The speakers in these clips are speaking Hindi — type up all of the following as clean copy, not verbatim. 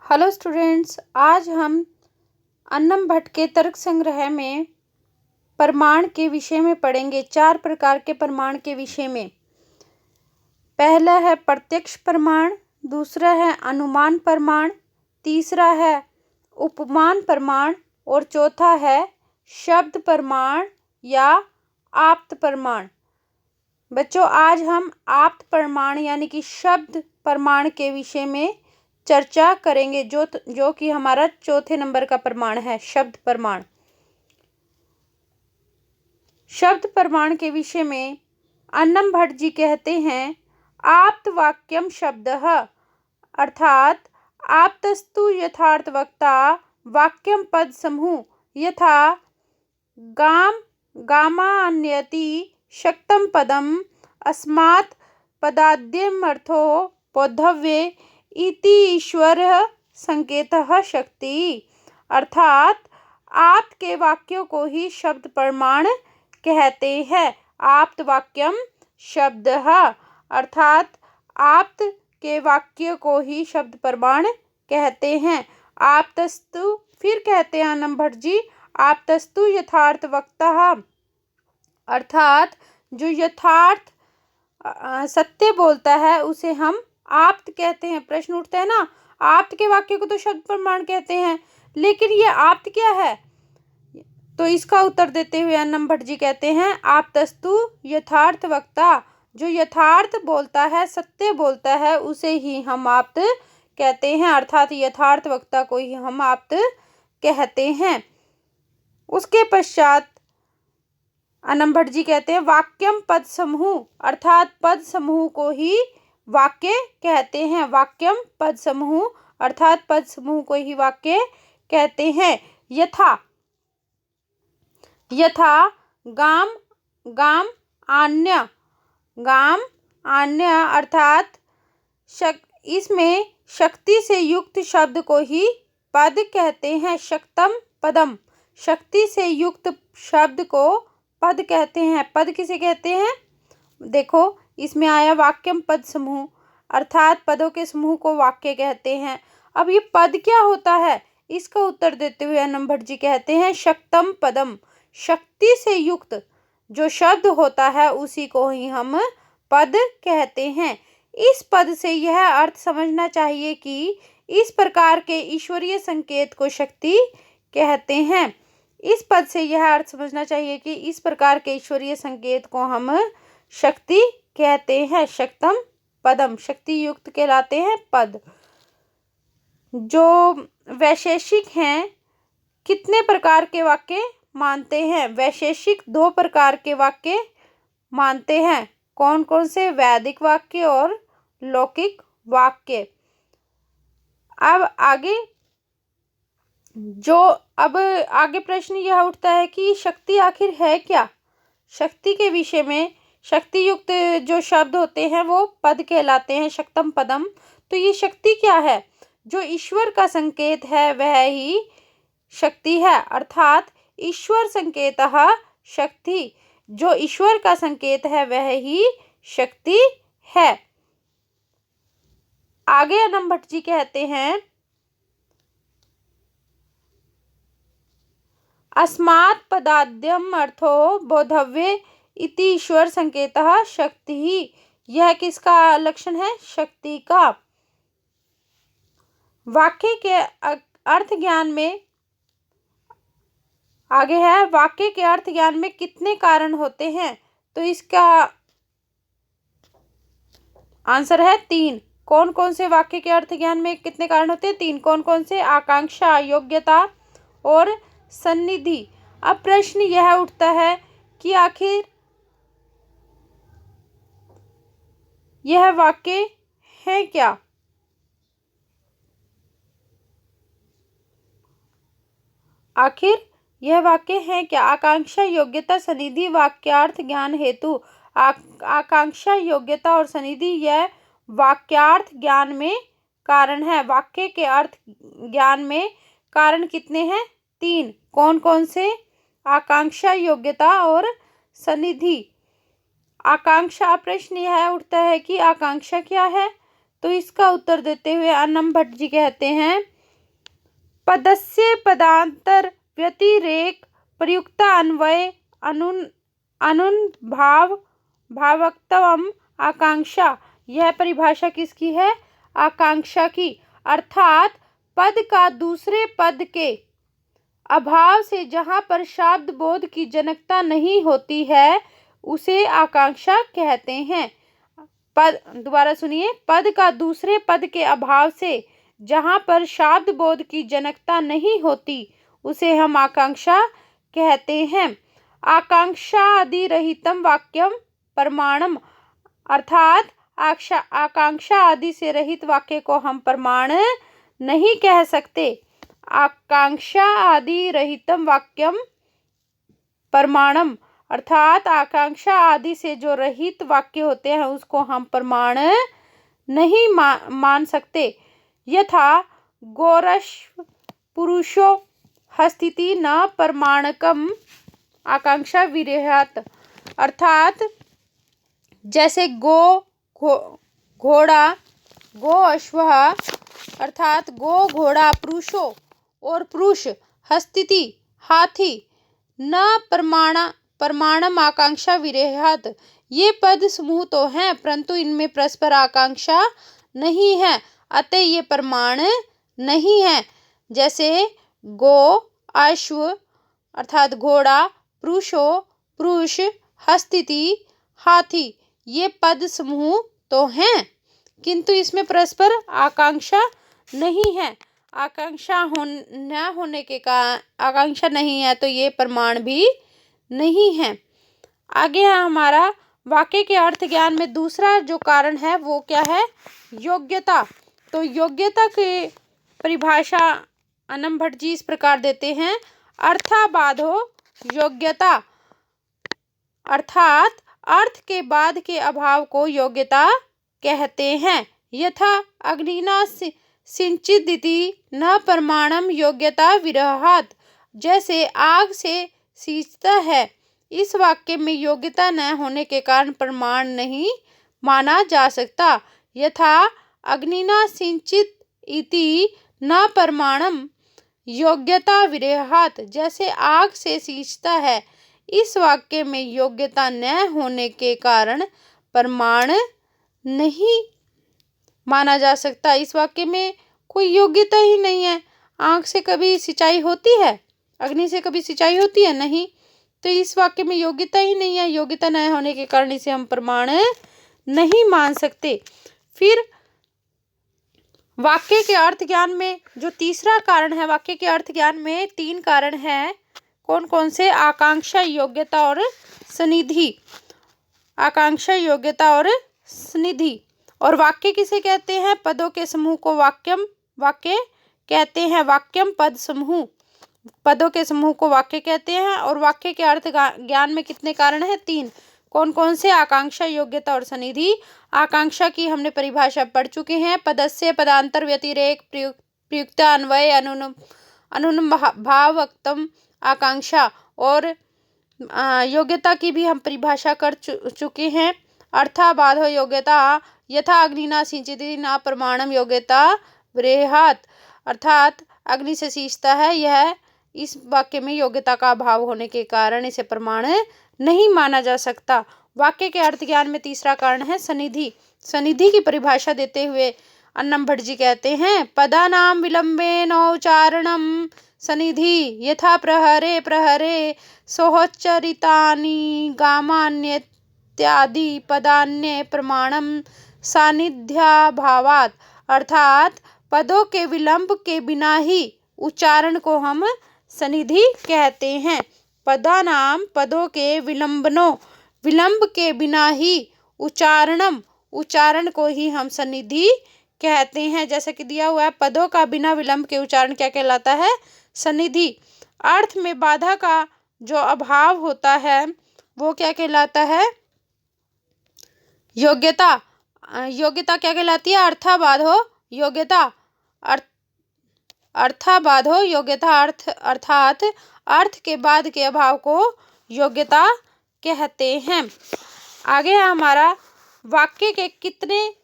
हेलो स्टूडेंट्स, आज हम अन्नम भट्ट के तर्क संग्रह में प्रमाण के विषय में पढ़ेंगे। 4 प्रकार के प्रमाण के विषय में। पहला है प्रत्यक्ष प्रमाण, दूसरा है अनुमान प्रमाण, तीसरा है उपमान प्रमाण और चौथा है शब्द प्रमाण या आप्त प्रमाण। बच्चों, आज हम आप्त प्रमाण यानी कि शब्द प्रमाण के विषय में चर्चा करेंगे, जो कि हमारा चौथे नंबर का प्रमाण है, शब्द प्रमाण। शब्द प्रमाण के विषय में अन्नम भट्ट जी कहते हैं, आप्त वाक्यम शब्दः, अर्थात आप्तस्तु यथार्थ वक्ता वाक्यम पद समूह यथा गाम गामान्यति शक्तम पदम अस्मात् पदाद्यमर्थो बोद्धव्ये इति ईश्वर संकेतः शक्ति। अर्थात आप्त के वाक्यों को ही शब्द प्रमाण कहते हैं। आप्त वाक्यम शब्दः, अर्थात आप्त के वाक्य को ही शब्द प्रमाण कहते हैं। आप्तस्तु, फिर कहते हैं अन्नम भट्ट जी, आप्तस्तु यथार्थ वक्ता, अर्थात जो यथार्थ सत्य बोलता है उसे हम आप्त कहते हैं। प्रश्न उठता है ना, आप्त के वाक्य को तो शब्द प्रमाण कहते हैं, लेकिन ये आप्त क्या है? तो इसका उत्तर देते हुए अन्नम भट्ट जी कहते हैं, आप्तस्तु यथार्थ वक्ता, जो यथार्थ बोलता है, सत्य बोलता है, उसे ही हम आप्त कहते हैं, अर्थात यथार्थ वक्ता को ही हम आप्त कहते हैं। उसके पश्चात अन्नम भट्ट जी कहते हैं, वाक्यम पद समूह, अर्थात पद समूह को ही वाक्य कहते हैं। वाक्यम पद समूह, अर्थात पद समूह को ही वाक्य कहते हैं। यथा यथा गाम गाम आन्य, गाम आन्य, अर्थात इसमें शक्ति से युक्त शब्द को ही पद कहते हैं। शक्तम पदम, शक्ति से युक्त शब्द को पद कहते हैं। पद किसे कहते हैं? देखो, इसमें आया वाक्यम पद समूह, अर्थात पदों के समूह को वाक्य कहते हैं। अब ये पद क्या होता है? इसका उत्तर देते हुए अन्नम भट्ट जी कहते हैं, शक्तम पदम, शक्ति से युक्त जो शब्द होता है उसी को ही हम पद कहते हैं। इस पद से यह अर्थ समझना चाहिए कि इस प्रकार के ईश्वरीय संकेत को शक्ति कहते हैं। इस पद से यह अर्थ समझना चाहिए कि इस प्रकार के ईश्वरीय संकेत को हम शक्ति कहते हैं। शक्तम पदम, शक्ति युक्त कहलाते हैं पद। जो वैशेषिक हैं, कितने प्रकार के वाक्य मानते हैं? वैशेषिक 2 प्रकार के वाक्य मानते हैं। कौन कौन से? वैदिक वाक्य और लौकिक वाक्य। अब आगे प्रश्न यह उठता है कि शक्ति आखिर है क्या? शक्ति के विषय में शक्ति युक्त जो शब्द होते हैं वो पद कहलाते हैं, शक्तम पदम। तो ये शक्ति क्या है? जो ईश्वर का संकेत है वह ही शक्ति है, अर्थात ईश्वर संकेतः शक्ति, जो ईश्वर का संकेत है वह ही शक्ति है। आगे अन्नम भट्ट जी कहते हैं, अस्मात् पदाद्यम अर्थो बोद्धव्ये इति ईश्वर संकेतः शक्ति ही। यह किसका लक्षण है? शक्ति का। वाक्य के अर्थ ज्ञान में आगे है, वाक्य के अर्थ ज्ञान में कितने कारण होते हैं? तो इसका आंसर है 3। कौन कौन से वाक्य के अर्थ ज्ञान में कितने कारण होते हैं? 3। कौन कौन से? आकांक्षा, योग्यता और सन्निधि। अब प्रश्न यह उठता है कि आखिर यह वाक्य है क्या? आखिर यह वाक्य है क्या? आकांक्षा, योग्यता, सन्निधि वाक्यार्थ ज्ञान हेतु। आकांक्षा, योग्यता और सन्निधि यह वाक्यार्थ ज्ञान में कारण है। वाक्य के अर्थ ज्ञान में कारण कितने हैं? 3। कौन कौन से? आकांक्षा, योग्यता और सन्निधि। आकांक्षा, प्रश्न यह उठता है कि आकांक्षा क्या है? तो इसका उत्तर देते हुए अन्नम भट्ट जी कहते हैं, पदस्य पदांतर व्यतिरेक प्रयुक्त अन्वय अनुभाव भावक्तवम आकांक्षा। यह परिभाषा किसकी है? आकांक्षा की। अर्थात पद का दूसरे पद के अभाव से जहाँ पर शब्द बोध की जनकता नहीं होती है उसे आकांक्षा कहते हैं। पद दोबारा सुनिए, पद का दूसरे पद के अभाव से जहाँ पर शब्द बोध की जनकता नहीं होती उसे हम आकांक्षा कहते हैं। आकांक्षा आदि रहितम वाक्यम प्रमाणम। अर्थात आकांक्षा आदि से रहित वाक्य को हम प्रमाण नहीं कह सकते। आकांक्षा आदि रहितम वाक्यम प्रमाणम। अर्थात आकांक्षा आदि से जो रहित वाक्य होते हैं उसको हम प्रमाण नहीं मान सकते। यथा गौरश्व पुरुषो हस्तिति न प्रमाणकम आकांक्षा विरेहत। अर्थात जैसे घोड़ा गो अश्व अर्थात गो घोड़ा पुरुषो और पुरुष हस्तिति हाथी न प्रमाणम आकांक्षा विरेहत। ये पद समूह तो हैं परंतु इनमें परस्पर आकांक्षा नहीं है, अतः ये प्रमाण नहीं है। जैसे गो अश्व अर्थात घोड़ा, पुरुषो पुरुष, हस्तिति हाथी, ये पद समूह तो हैं किंतु इसमें परस्पर आकांक्षा नहीं है। आकांक्षा न होने के कारण आकांक्षा नहीं है तो ये प्रमाण भी नहीं है। आगे है हमारा वाक्य के अर्थ ज्ञान में दूसरा जो कारण है वो क्या है? योग्यता। तो योग्यता की परिभाषा अन्नम भट्ट जी इस प्रकार देते हैं। अर्थाबाधो योग्यता। अर्थात अर्थ के बाद के अभाव को योग्यता कहते हैं। यथा अग्निना सिंचिदिति न प्रमाणम योग्यता विरहात। जैसे आग से सींचता है, इस वाक्य में योग्यता न होने के कारण प्रमाण नहीं माना जा सकता। यथा अग्निना सिंचित इति न प्रमाणम योग्यता विरेहात। जैसे आग से सींचता है, इस वाक्य में योग्यता न होने के कारण प्रमाण नहीं माना जा सकता। इस वाक्य में कोई योग्यता ही नहीं है। आग से कभी सिंचाई होती है? अग्नि से कभी सिंचाई होती है? नहीं। तो इस वाक्य में योग्यता ही नहीं है। योग्यता न होने के कारण इसे हम प्रमाण नहीं मान सकते। फिर वाक्य के अर्थ ज्ञान में जो तीसरा कारण है, वाक्य के अर्थ ज्ञान में 3 कारण हैं। कौन कौन से? आकांक्षा, योग्यता और सनिधि। आकांक्षा, योग्यता और सनिधि। और वाक्य किसे कहते हैं? पदों के समूह को वाक्य कहते हैं। वाक्यम पद समूह। पदों के समूह को वाक्य कहते हैं। और वाक्य के अर्थ ज्ञान में कितने कारण हैं? 3। कौन कौन से? आकांक्षा, योग्यता और सनिधि। आकांक्षा की हमने परिभाषा पढ़ चुके हैं। पदस्य पदांतर व्यतिरेक प्रयुक्त अन्वय अनुभावक्तम आकांक्षा। और योग्यता की भी हम परिभाषा कर चुके हैं। अर्थाबाधो योग्यता। यथा अग्निना सिंचिति न प्रमाणम योग्यता विरेहात। अर्थात अग्नि से सींचता है, यह इस वाक्य में योग्यता का अभाव होने के कारण इसे प्रमाण नहीं माना जा सकता। वाक्य के अर्थ ज्ञान में तीसरा कारण है सनिधि। सनिधि की परिभाषा देते हुए अन्नम भट्ट जी कहते हैं, पदानाम विलंबेन उच्चारणम सनिधि यथा प्रहरे प्रहरे सोहोच्चरितानि गामान्यत्यादि पदान्य प्रमाणम सानिध्याभावात्। अर्थात पदों के विलंब के बिना ही उच्चारण को हम सनिधि कहते हैं। पदानाम पदों के विलंब के बिना ही उच्चारण को ही हम सनिधि कहते हैं। जैसे कि दिया हुआ है, पदों का बिना विलंब के उच्चारण क्या कहलाता है? सनिधि। अर्थ में बाधा का जो अभाव होता है वो क्या कहलाता है? योग्यता। योग्यता क्या कहलाती है? अर्थाबाधो योग्यता। अर्थाबाधो योग्यता। अर्थात अर्थ के बाद के अभाव को योग्यता कहते हैं। आगे है हमारा वाक्य के कितने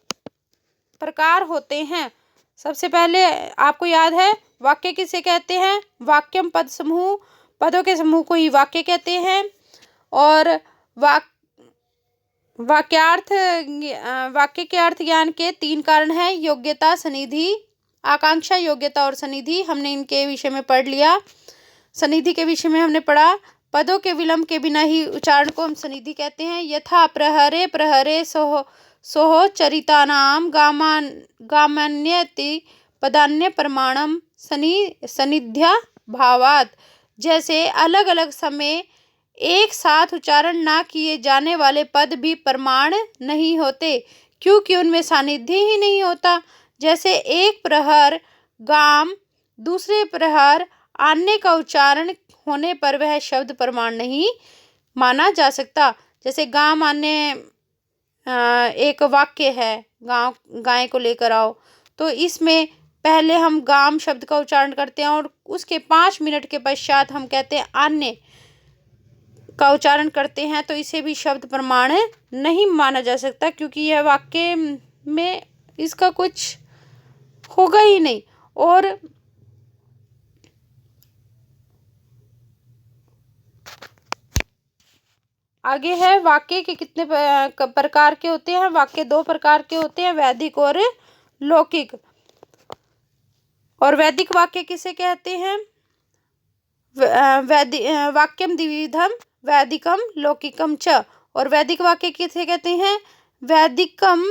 प्रकार होते हैं। सबसे पहले आपको याद है वाक्य किसे कहते हैं? वाक्यम पद समूह, पदों के समूह को ही वाक्य कहते हैं। और वाक्यार्थ वाक्य के अर्थ ज्ञान के 3 कारण हैं: योग्यता, सनिधि, आकांक्षा, योग्यता और सनिधि। हमने इनके विषय में पढ़ लिया। सनिधि के विषय में हमने पढ़ा पदों के विलंब के बिना ही उच्चारण को हम सनिधि कहते हैं। यथा प्रहरे प्रहरे सोह चरितानाम गामान्यति पदान्य प्रमाणम सनिध्या भावात। जैसे अलग अलग समय एक साथ उच्चारण ना किए जाने वाले पद भी प्रमाण नहीं होते, क्योंकि उनमें सानिध्य ही नहीं होता। जैसे एक प्रहर गाम, दूसरे प्रहर आने का उच्चारण होने पर वह शब्द प्रमाण नहीं माना जा सकता। जैसे गाम आने एक वाक्य है, गांव गाय को लेकर आओ, तो इसमें पहले हम गाम शब्द का उच्चारण करते हैं और उसके 5 मिनट के पश्चात हम कहते हैं आने का उच्चारण करते हैं, तो इसे भी शब्द प्रमाण नहीं माना जा सकता, क्योंकि यह वाक्य में इसका कुछ होगा ही नहीं। और आगे है वाक्य के कितने प्रकार के होते हैं? वाक्य 2 प्रकार के होते हैं, वैदिक और लौकिक। और वैदिक वाक्य किसे कहते हैं? वाक्यम द्विविधम वैदिकम लौकिकम च। और वैदिक वाक्य किसे कहते हैं? वैदिकम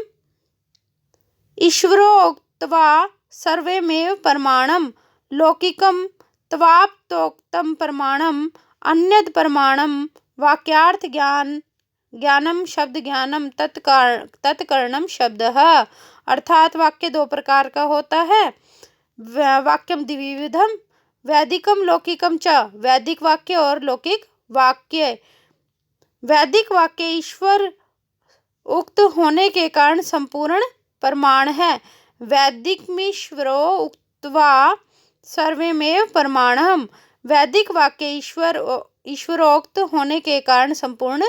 ईश्वरोक्त्वा सर्वमेव प्रमाणम, लौकिकम त्वाप्तोक्तम प्रमाणम, अन्यद प्रमाणम, वाक्यार्थ ज्ञानम शब्द ज्ञानम तत्कर्णम शब्दः। अर्थात वाक्य 2 प्रकार का होता है, वाक्यम द्विविधम वैदिकम लौकिकम च। वैदिक वाक्य और लौकिक वाक्य। वैदिक वाक्य ईश्वर उक्त होने के कारण संपूर्ण प्रमाण है। वैदिकमीश्वरो उक्त्वा सर्वमेव प्रमाणम। वैदिक वाक्य ईश्वरोक्त होने के कारण संपूर्ण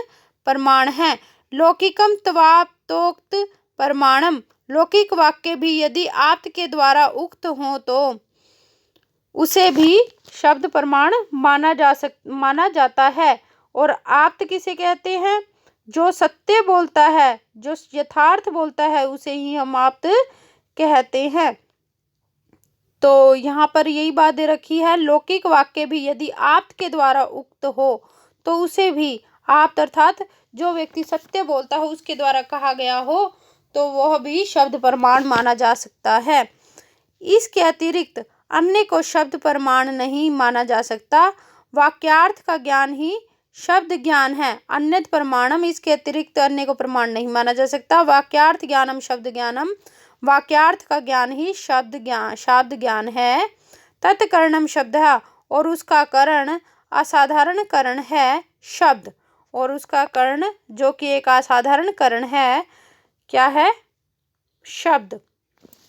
प्रमाण है। लौकिकम त्वाप्तोक्त प्रमाणम। लौकिक वाक्य भी यदि आप्त के द्वारा उक्त हो तो उसे भी शब्द प्रमाण माना जाता है। और आप्त किसे कहते हैं? जो सत्य बोलता है, जो यथार्थ बोलता है, उसे ही हम आप्त कहते हैं। तो यहाँ पर यही बात दे रखी है, लौकिक वाक्य भी यदि आप्त के द्वारा उक्त हो तो उसे भी आप्त, अर्थात जो व्यक्ति सत्य बोलता है उसके द्वारा कहा गया हो तो वह भी शब्द प्रमाण माना जा सकता है। इसके अतिरिक्त अन्य को शब्द प्रमाण नहीं माना जा सकता। वाक्यार्थ का ज्ञान ही शब्द ज्ञान है। अन्य प्रमाणम, इसके अतिरिक्त अन्य को प्रमाण नहीं माना जा सकता। वाक्यार्थ ज्ञानम शब्द ज्ञानम, वाक्यार्थ का ज्ञान ही शब्द ज्ञान है। तत्कर्णम शब्द है, और उसका कर्ण असाधारण कर्ण है शब्द। और उसका कर्ण जो कि एक असाधारण कर्ण है, क्या है? शब्द।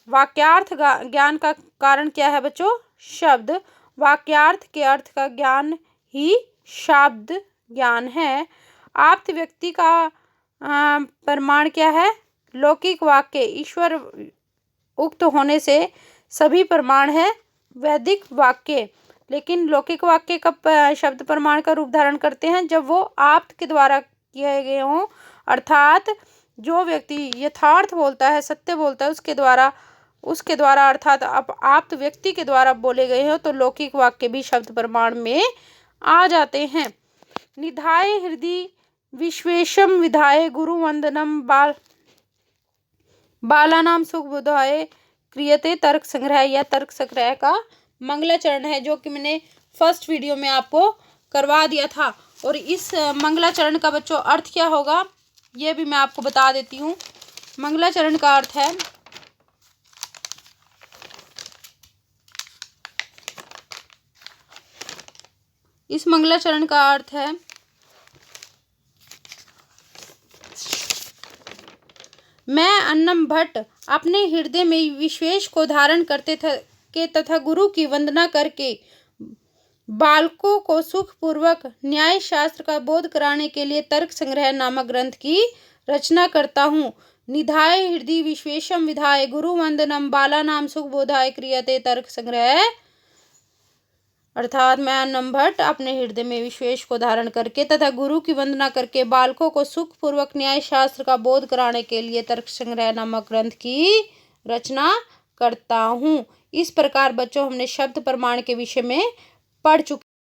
वाक्यार्थ ज्ञान का कारण क्या है बच्चों? शब्द। वाक्यार्थ के अर्थ का ज्ञान ही शब्द ज्ञान है। आप्त व्यक्ति का प्रमाण क्या है? लौकिक वाक्य ईश्वर उक्त होने से सभी प्रमाण है वैदिक वाक्य। लेकिन लौकिक वाक्य कब शब्द प्रमाण का रूप धारण करते हैं? जब वो आप्त के द्वारा किए गए हों, अर्थात जो व्यक्ति यथार्थ बोलता है, सत्य बोलता है, उसके द्वारा अर्थात आप्त व्यक्ति के द्वारा बोले गए हो तो लौकिक वाक्य भी शब्द प्रमाण में आ जाते हैं। निधाय हृदय विश्वेशम विधाय गुरु वंदनम बालानाम सुख बुधाय क्रियते तर्क संग्रह। यह तर्क संग्रह का मंगलाचरण है, जो कि मैंने फर्स्ट वीडियो में आपको करवा दिया था। और इस मंगलाचरण का बच्चों अर्थ क्या होगा ये भी मैं आपको बता देती हूँ। मंगलाचरण का अर्थ है, इस मंगलाचरण का अर्थ है मैं अन्नम भट्ट अपने हृदय में विश्वेश को धारण करते थे तथा गुरु की वंदना करके बालकों को सुखपूर्वक न्याय शास्त्र का बोध कराने के लिए तर्क संग्रह नामक ग्रंथ की रचना करता हूँ। निधाय हृदि विश्वेशम विधाय गुरुवंदनम बालानाम सुखबोधाय क्रियते तर्क संग्रह। अर्थात मैं अन्नम भट्ट अपने हृदय में विश्वेश को धारण करके तथा गुरु की वंदना करके बालकों को सुखपूर्वक न्याय शास्त्र का बोध कराने के लिए तर्क संग्रह नामक ग्रंथ की रचना करता हूँ। इस प्रकार बच्चों हमने शब्द प्रमाण के विषय में पढ़ चुके